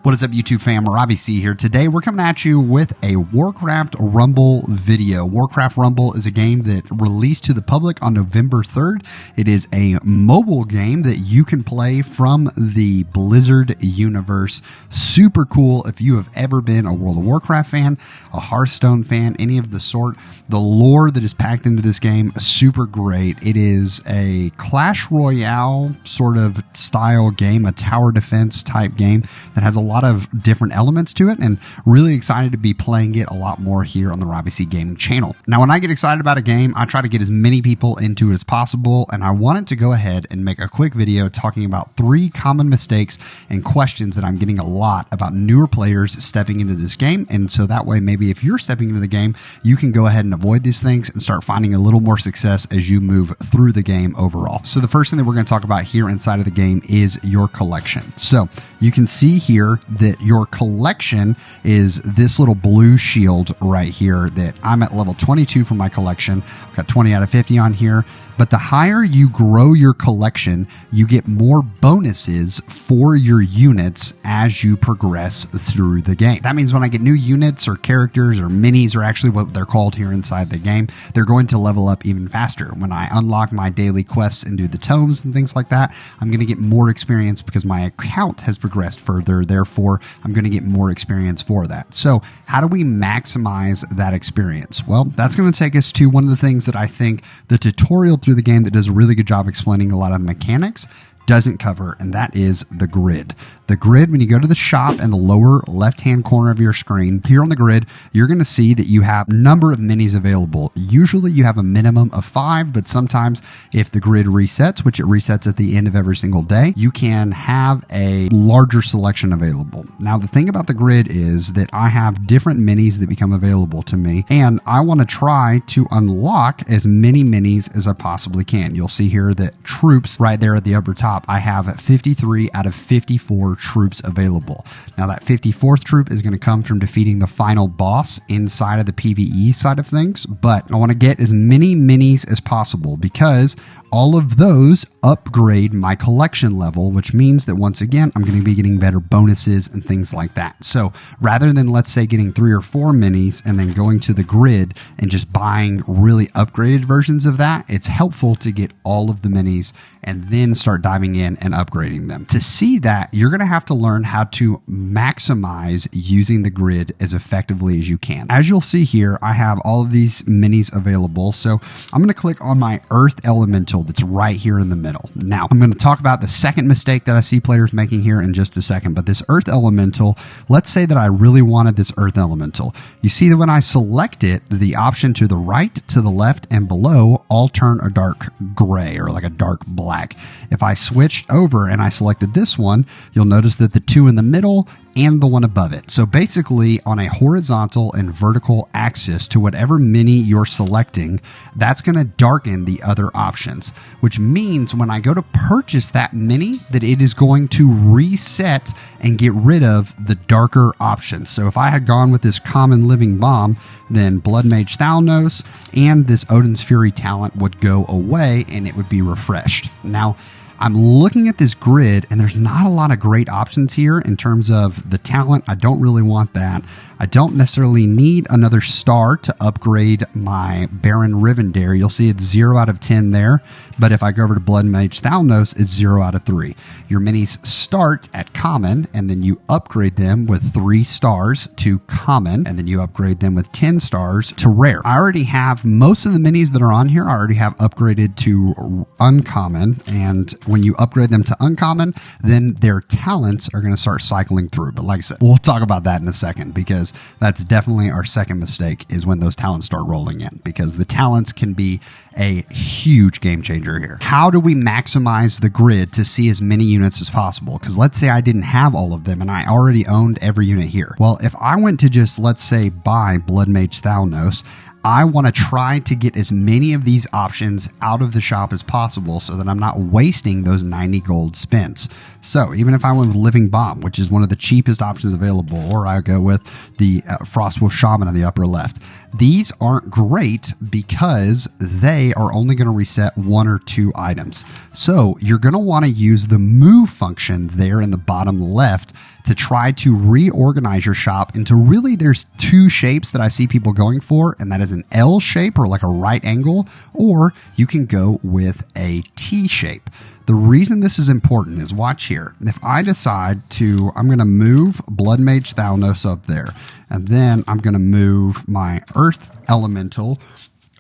What is up, YouTube fam? Robbie C here. Today we're coming at you with a Warcraft Rumble video. Warcraft Rumble is a game that released to the public on November 3rd. It is a mobile game that you can play from the Blizzard universe. Super cool if you have ever been a World of Warcraft fan, a Hearthstone fan, any of the sort. The lore that is packed into this game, super great. It is a Clash Royale sort of style game, a tower defense type game that has a lot of different elements to it, and really excited to be playing it a lot more here on the Robbie C Gaming channel. Now, when I get excited about a game, I try to get as many people into it as possible, and I wanted to go ahead and make a quick video talking about 3 common mistakes and questions that I'm getting a lot about newer players stepping into this game, and so that way maybe if you're stepping into the game, you can go ahead and avoid these things and start finding a little more success as you move through the game overall. So the first thing that we're going to talk about here inside of the game is your collection. So you can see here that your collection is this little blue shield right here that I'm at level 22 for my collection. I've got 20 out of 50 on here. But the higher you grow your collection, you get more bonuses for your units as you progress through the game. That means when I get new units or characters or minis, or actually what they're called here inside the game, they're going to level up even faster. When I unlock my daily quests and do the tomes and things like that, I'm going to get more experience because my account has progressed further. Therefore, I'm going to get more experience for that. So how do we maximize that experience? Well, that's going to take us to one of the things that I think the tutorial through the game that does a really good job explaining a lot of the mechanics doesn't cover, and that is the grid. The grid, when you go to the shop in the lower left-hand corner of your screen, here on the grid, you're going to see that you have a number of minis available. Usually you have a minimum of 5, but sometimes if the grid resets, which it resets at the end of every single day, you can have a larger selection available. Now, the thing about the grid is that I have different minis that become available to me, and I want to try to unlock as many minis as I possibly can. You'll see here that troops right there at the upper top, I have 53 out of 54 troops available. Now, that 54th troop is going to come from defeating the final boss inside of the PvE side of things, but I want to get as many minis as possible because all of those upgrade my collection level, which means that once again, I'm going to be getting better bonuses and things like that. So rather than, let's say, getting 3 or 4 minis and then going to the grid and just buying really upgraded versions of that, it's helpful to get all of the minis and then start diving in and upgrading them. To see that, you're going to have to learn how to maximize using the grid as effectively as you can. As you'll see here, I have all of these minis available. So I'm going to click on my Earth Elemental that's right here in the middle. Now, I'm going to talk about the second mistake that I see players making here in just a second, but this Earth Elemental, let's say that I really wanted this Earth Elemental. You see that when I select it, the option to the right, to the left, and below all turn a dark gray or like a dark black. If I switched over and I selected this one, you'll notice that the 2 in the middle and the one above it. So basically on a horizontal and vertical axis to whatever mini you're selecting, that's going to darken the other options, which means when I go to purchase that mini, that it is going to reset and get rid of the darker options. So if I had gone with this common living bomb, then Blood Mage Thalnos and this Odin's Fury talent would go away and it would be refreshed. Now, I'm looking at this grid and there's not a lot of great options here in terms of the talent. I don't really want that. I don't necessarily need another star to upgrade my Baron Rivendare. You'll see it's 0 out of 10 there. But if I go over to Blood Mage Thalnos, it's 0 out of 3. Your minis start at common, and then you upgrade them with 3 stars to common, and then you upgrade them with 10 stars to rare. I already have most of the minis that are on here, I already have upgraded to uncommon, and when you upgrade them to uncommon, then their talents are going to start cycling through. But like I said, we'll talk about that in a second, because that's definitely our second mistake, is when those talents start rolling in, because the talents can be a huge game changer here. How do we maximize the grid to see as many units as possible? Because let's say I didn't have all of them and I already owned every unit here. Well, if I went to just, let's say, buy Blood Mage Thalnos, I want to try to get as many of these options out of the shop as possible so that I'm not wasting those 90 gold spends. So even if I went with Living Bomb, which is one of the cheapest options available, or I go with the Frostwolf Shaman on the upper left, these aren't great because they are only going to reset 1 or 2 items. So you're going to want to use the move function there in the bottom left to try to reorganize your shop into really there's 2 shapes that I see people going for, and that is an L shape or like a right angle, or you can go with a T shape. The reason this is important is watch here. If I decide to, I'm going to move Blood Mage Thalnos up there, and then I'm going to move my Earth Elemental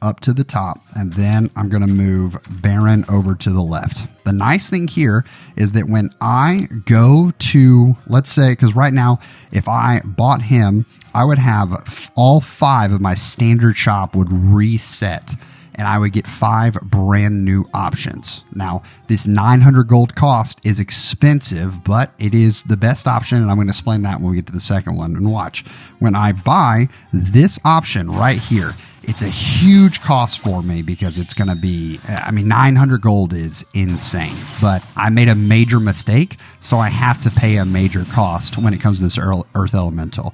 up to the top, and then I'm going to move Baron over to the left. The nice thing here is that when I go to, let's say, because right now, if I bought him, I would have all 5 of my standard shop would reset, and I would get 5 brand new options. Now, this 900 gold cost is expensive, but it is the best option, and I'm going to explain that when we get to the second one. And watch, when I buy this option right here, it's a huge cost for me because it's going to be, 900 gold is insane, but I made a major mistake, so I have to pay a major cost when it comes to this Earth Elemental.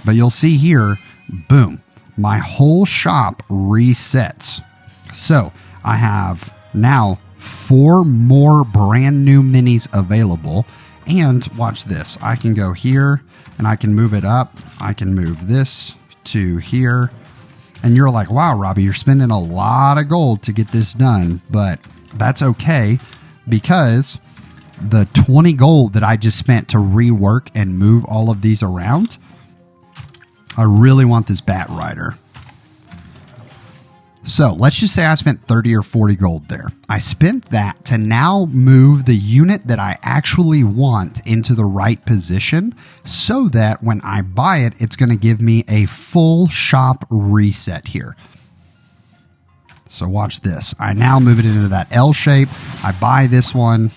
But you'll see here, boom, my whole shop resets. So I have now 4 more brand new minis available. And watch this. I can go here and I can move it up. I can move this to here. And you're like, wow, Robbie, you're spending a lot of gold to get this done. But that's okay because the 20 gold that I just spent to rework and move all of these around, I really want this Bat Rider. So let's just say I spent 30 or 40 gold there. I spent that to now move the unit that I actually want into the right position so that when I buy it, it's going to give me a full shop reset here. So watch this. I now move it into that L shape. I buy this one.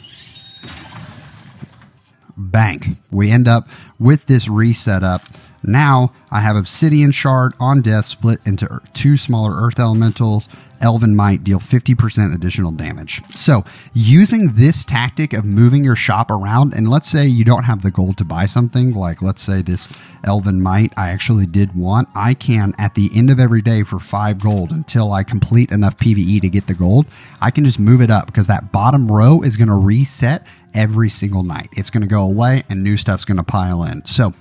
Bang. We end up with this reset up. Now I have Obsidian Shard on death split into 2 smaller Earth Elementals. Elven Might deal 50% additional damage. So using this tactic of moving your shop around, and let's say you don't have the gold to buy something, like let's say this Elven Might I actually did want, I can at the end of every day for 5 gold until I complete enough PvE to get the gold, I can just move it up because that bottom row is going to reset every single night. It's going to go away and new stuff's going to pile in. So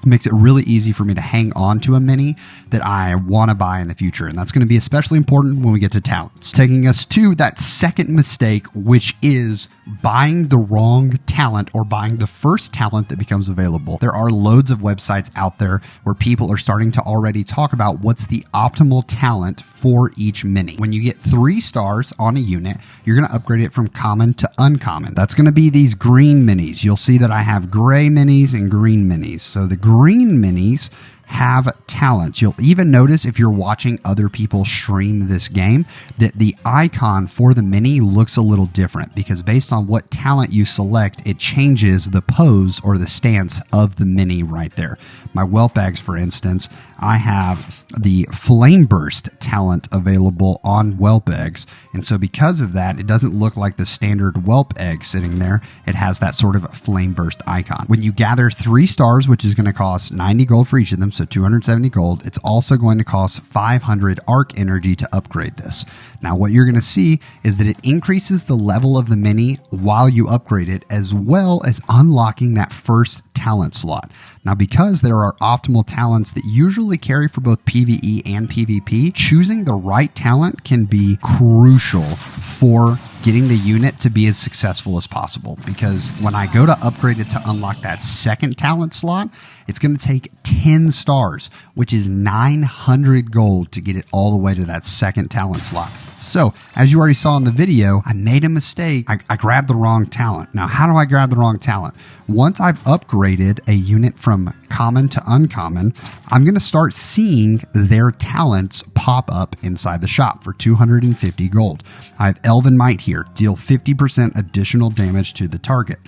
makes it really easy for me to hang on to a mini that I want to buy in the future. And that's going to be especially important when we get to talents. Taking us to that second mistake, which is buying the wrong talent or buying the first talent that becomes available. There are loads of websites out there where people are starting to already talk about what's the optimal talent for each mini. When you get 3 stars on a unit, you're going to upgrade it from common to uncommon. That's going to be these green minis. You'll see that I have gray minis and green minis. So the green minis have talents. You'll even notice if you're watching other people stream this game that the icon for the mini looks a little different because based on what talent you select, it changes the pose or the stance of the mini right there. My whelp bags, for instance, I have the Flame Burst talent available on whelp eggs, and so because of that, it doesn't look like the standard whelp egg sitting there. It has that sort of Flame Burst icon. When you gather 3 stars, which is going to cost 90 gold for each of them, so 270 gold, it's also going to cost 500 arc energy to upgrade this. Now, what you're going to see is that it increases the level of the mini while you upgrade it, as well as unlocking that first talent slot. Now, because there are optimal talents that usually carry for both PvE and PvP, choosing the right talent can be crucial for getting the unit to be as successful as possible. Because when I go to upgrade it to unlock that second talent slot, it's going to take 10 stars, which is 900 gold to get it all the way to that second talent slot. So, as you already saw in the video, I made a mistake. I grabbed the wrong talent. Now, how do I grab the wrong talent? Once I've upgraded a unit from common to uncommon, I'm going to start seeing their talents pop up inside the shop for 250 gold. I have Elven Might here, deal 50% additional damage to the target.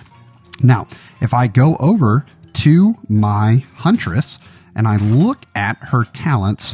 Now, if I go over to my Huntress and I look at her talents,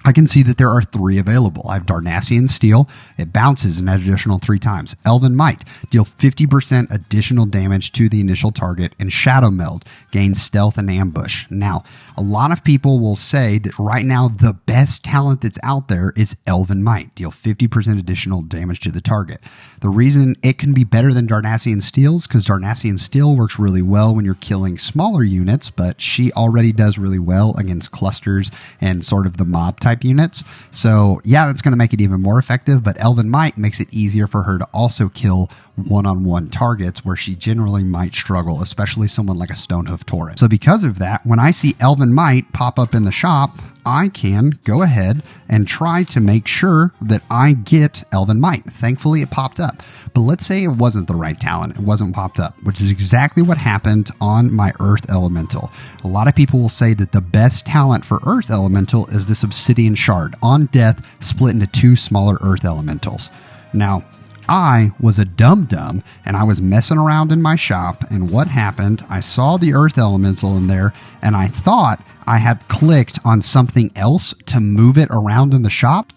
I can see that there are 3 available. I have Darnassian Steel. It bounces an additional 3 times. Elven Might, deal 50% additional damage to the initial target. And Shadow Meld, gains stealth and ambush. Now, a lot of people will say that right now the best talent that's out there is Elven Might, deal 50% additional damage to the target. The reason it can be better than Darnassian Steel is because Darnassian Steel works really well when you're killing smaller units, but she already does really well against clusters and sort of the mob type units. So yeah, that's going to make it even more effective, but Elven Might makes it easier for her to also kill one-on-one targets where she generally might struggle, especially someone like a Stonehoof Tauren. So because of that, when I see Elven Might pop up in the shop, I can go ahead and try to make sure that I get Elven Might. Thankfully, it popped up. But let's say it wasn't the right talent. It wasn't popped up, which is exactly what happened on my Earth Elemental. A lot of people will say that the best talent for Earth Elemental is this Obsidian Shard. On death, split into 2 smaller Earth Elementals. Now, I was a dum-dum, and I was messing around in my shop, and what happened, I saw the Earth Elemental in there, and I thought I had clicked on something else to move it around in the shop,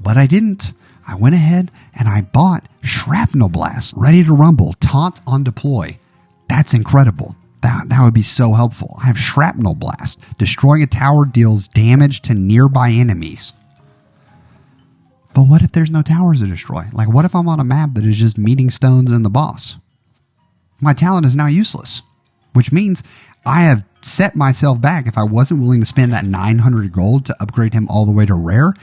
but I didn't. I went ahead and I bought Shrapnel Blast, ready to rumble, taunt on deploy. That's incredible. That would be so helpful. I have Shrapnel Blast. Destroying a tower deals damage to nearby enemies. But what if there's no towers to destroy? Like, what if I'm on a map that is just meeting stones and the boss? My talent is now useless, which means I have set myself back. If I wasn't willing to spend that 900 gold to upgrade him all the way to rare,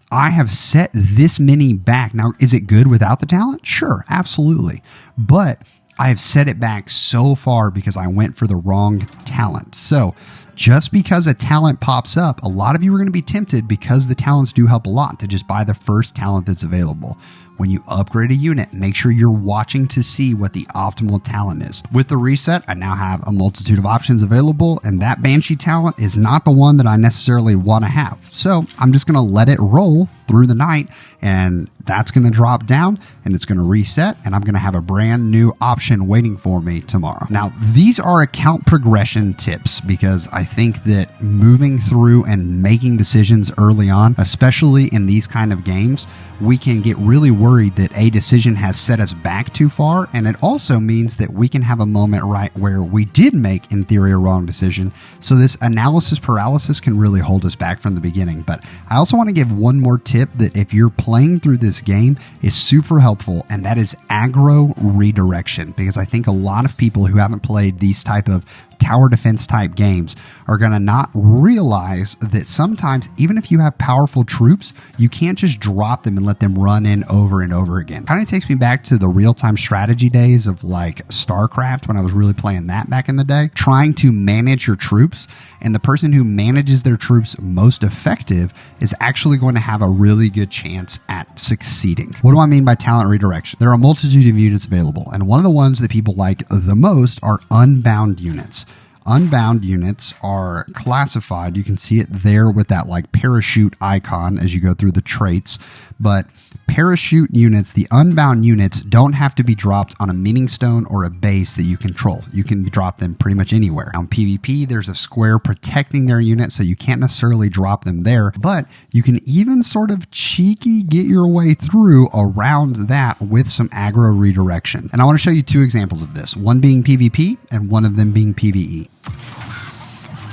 I have set this many back. Now, is it good without the talent? Sure, absolutely. But I have set it back so far because I went for the wrong talent. So just because a talent pops up, a lot of you are going to be tempted, because the talents do help a lot, to just buy the first talent that's available. When you upgrade a unit, make sure you're watching to see what the optimal talent is. With the reset, I now have a multitude of options available, and that Banshee talent is not the one that I necessarily want to have. So I'm just going to let it roll through the night, and that's going to drop down, and it's going to reset, and I'm going to have a brand new option waiting for me tomorrow. Now, these are account progression tips, because I think that moving through and making decisions early on, especially in these kind of games, we can get really worried that a decision has set us back too far, and it also means that we can have a moment right where we did make, in theory, a wrong decision. So this analysis paralysis can really hold us back from the beginning. But I also want to give one more tip that if you're playing through this game is super helpful, and that is aggro redirection, because I think a lot of people who haven't played these type of tower defense type games are going to not realize that sometimes, even if you have powerful troops, you can't just drop them and let them run in over and over again. Kind of takes me back to the real-time strategy days of like StarCraft, when I was really playing that back in the day, trying to manage your troops, and the person who manages their troops most effective is actually going to have a really good chance at succeeding. What do I mean by talent redirection? There are a multitude of units available, and one of the ones that people like the most are unbound units. Unbound units are classified. You can see it there with that like parachute icon as you go through the traits. But parachute units, the unbound units, don't have to be dropped on a meaning stone or a base that you control. You can drop them pretty much anywhere. On PvP, there's a square protecting their unit, so you can't necessarily drop them there. But you can even sort of cheeky get your way through around that with some aggro redirection. And I want to show you 2 examples of this, one being PvP and one of them being PvE.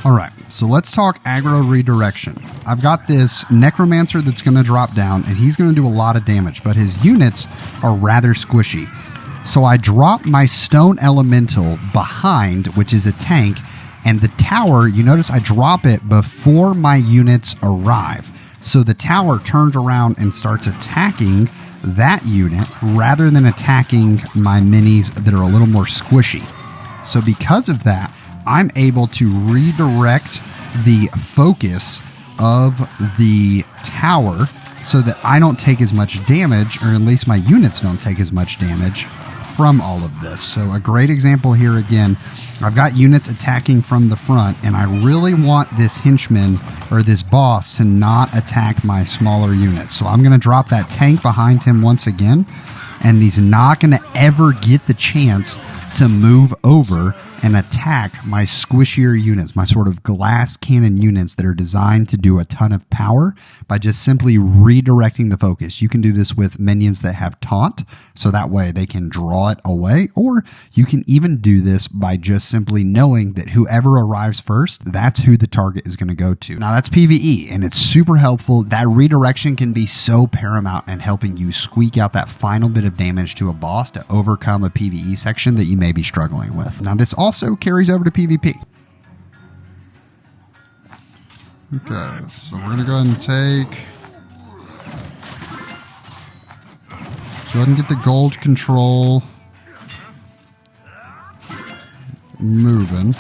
All right, so let's talk aggro redirection. I've got this Necromancer that's going to drop down, and he's going to do a lot of damage, but his units are rather squishy. So I drop my Stone Elemental behind, which is a tank, and the tower, you notice I drop it before my units arrive. So the tower turns around and starts attacking that unit rather than attacking my minis that are a little more squishy. So because of that, I'm able to redirect the focus of the tower so that I don't take as much damage, or at least my units don't take as much damage from all of this. So a great example here again, I've got units attacking from the front, and I really want this henchman or this boss to not attack my smaller units. So I'm going to drop that tank behind him once again, and he's not going to ever get the chance to move over and attack my squishier units, my sort of glass cannon units that are designed to do a ton of power by just simply redirecting the focus. You can do this with minions that have taunt, so that way they can draw it away, or you can even do this by just simply knowing that whoever arrives first, that's who the target is going to go to. Now that's PvE, and it's super helpful. That redirection can be so paramount in helping you squeak out that final bit of damage to a boss to overcome a PvE section that you may be struggling with. Now this also carries over to PvP. Okay, so we're going to go ahead and take... Go ahead and get the gold control moving.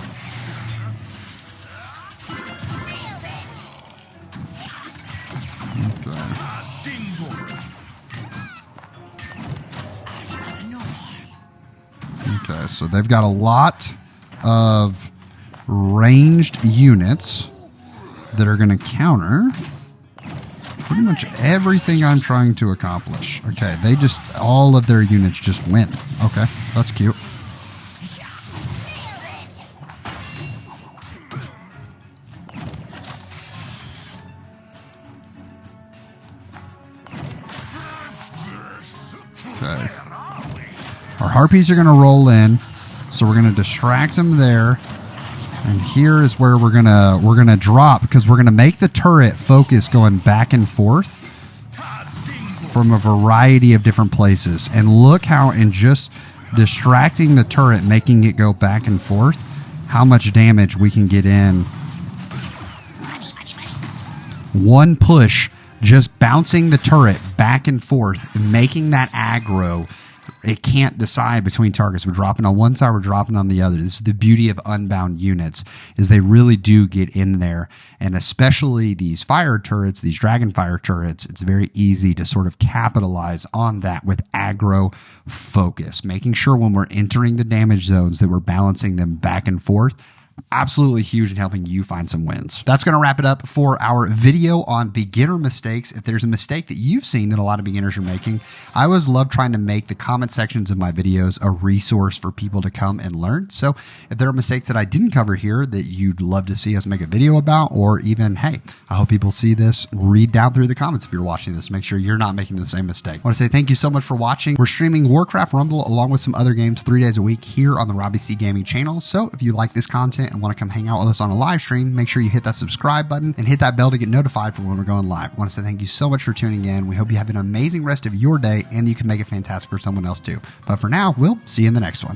Okay, so they've got a lot of ranged units that are going to counter pretty much everything I'm trying to accomplish. Okay, they just, all of their units just win. Okay, that's cute. Okay. Our harpies are going to roll in, so we're going to distract them there. And here is where we're gonna drop, because we're gonna make the turret focus going back and forth from a variety of different places. And look how in just distracting the turret, making it go back and forth, how much damage we can get in. One push, just bouncing the turret back and forth, making that aggro. It can't decide between targets. We're dropping on one side, we're dropping on the other. This is the beauty of Unbound units, is they really do get in there. And especially these fire turrets, these dragon fire turrets, it's very easy to sort of capitalize on that with aggro focus, making sure when we're entering the damage zones that we're balancing them back and forth. Absolutely huge in helping you find some wins. That's going to wrap it up for our video on beginner mistakes. If there's a mistake that you've seen that a lot of beginners are making, I always love trying to make the comment sections of my videos a resource for people to come and learn. So if there are mistakes that I didn't cover here that you'd love to see us make a video about, or even, hey, I hope people see this, read down through the comments if you're watching this, make sure you're not making the same mistake. I want to say thank you so much for watching. We're streaming Warcraft Rumble along with some other games 3 days a week here on the Robbie C Gaming channel. So if you like this content and want to come hang out with us on a live stream, make sure you hit that subscribe button and hit that bell to get notified for when we're going live. I want to say thank you so much for tuning in. We hope you have an amazing rest of your day, and you can make it fantastic for someone else too. But for now, we'll see you in the next one.